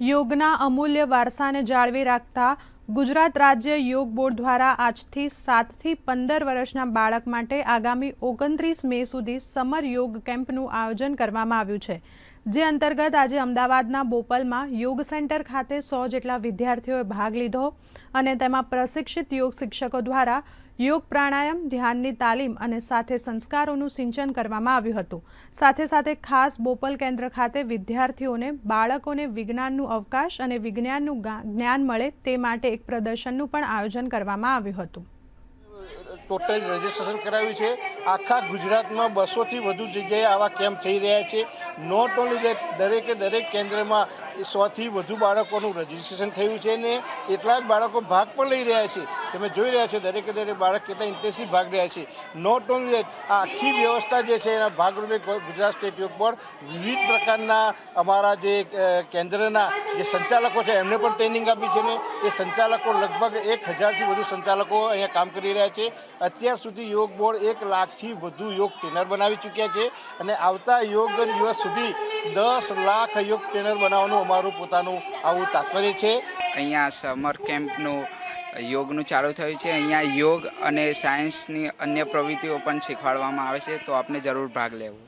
યોગના અમૂલ્ય વારસાને જાળવી રાખતા ગુજરાત રાજ્ય યોગ બોર્ડ દ્વારા આજથી 7 થી 15 વર્ષના બાળક માટે આગામી 29 મે સુધી સમર યોગ કેમ્પનું આયોજન કરવામાં આવ્યું છે, જે અંતર્ગત આજે અમદાવાદના બોપલમાં યોગ સેન્ટર ખાતે 100 જેટલા વિદ્યાર્થીઓએ ભાગ લીધો અને તેમાં પ્રશિક્ષિત યોગ શિક્ષકો દ્વારા યોગ પ્રાણાયામ, ધ્યાનની તાલીમ અને સાથે સંસ્કારોનું સિંચન કરવામાં આવ્યું હતું। સાથે સાથે ખાસ બોપલ કેન્દ્ર ખાતે વિદ્યાર્થીઓને બાળકોને વિજ્ઞાનનું અવકાશ અને વિજ્ઞાનનું જ્ઞાન મળે તે માટે એક પ્રદર્શનનું પણ આયોજન કરવામાં આવ્યું હતું। टोटल रजिस्ट्रेशन कराव्યું છે। આખા ગુજરાતમાં 200 થી વધુ જગ્યાએ આવા કેમ્પ થઈ રહ્યા છે। નોટ ઓનલી દેટ, દરેક કેન્દ્રમાં 100 થી વધુ બાળકોનું રજીસ્ટ્રેશન થયું છે ને એટલા જ બાળકો ભાગ પણ લઈ રહ્યા છે। તમે જોઈ રહ્યા છો દરેક બાળક કેટલા ઇન્ટરેસ્ટથી ભાગ રહ્યા છે। નોટ ઓનલી દેટ, આ આખી વ્યવસ્થા જે છે એના ભાગરૂપે ગુજરાત સ્ટેટ યોગ બોર્ડ વિવિધ પ્રકારના અમારા જે કેન્દ્રના જે સંચાલકો છે એમને પણ ટ્રેનિંગ આપી છે ને એ સંચાલકો લગભગ 1000થી વધુ સંચાલકો અહીંયા કામ કરી રહ્યા છે। અત્યાર સુધી યોગ બોર્ડ 1 લાખથી વધુ યોગ ટ્રેનર બનાવી ચૂક્યા છે અને આવતા યોગ દિવસ સુધી 10 લાખ યોગ ટ્રેનર બનાવવાનું અમારું પોતાનું આવું તાત્પર્ય છે। અહીંયા સમર કેમ્પનું યોગનું ચાલુ થયું છે। અહીંયા યોગ અને સાયન્સની અન્ય પ્રવૃત્તિઓ પણ શીખવાડવામાં આવે છે, તો આપને જરૂર ભાગ લેવો।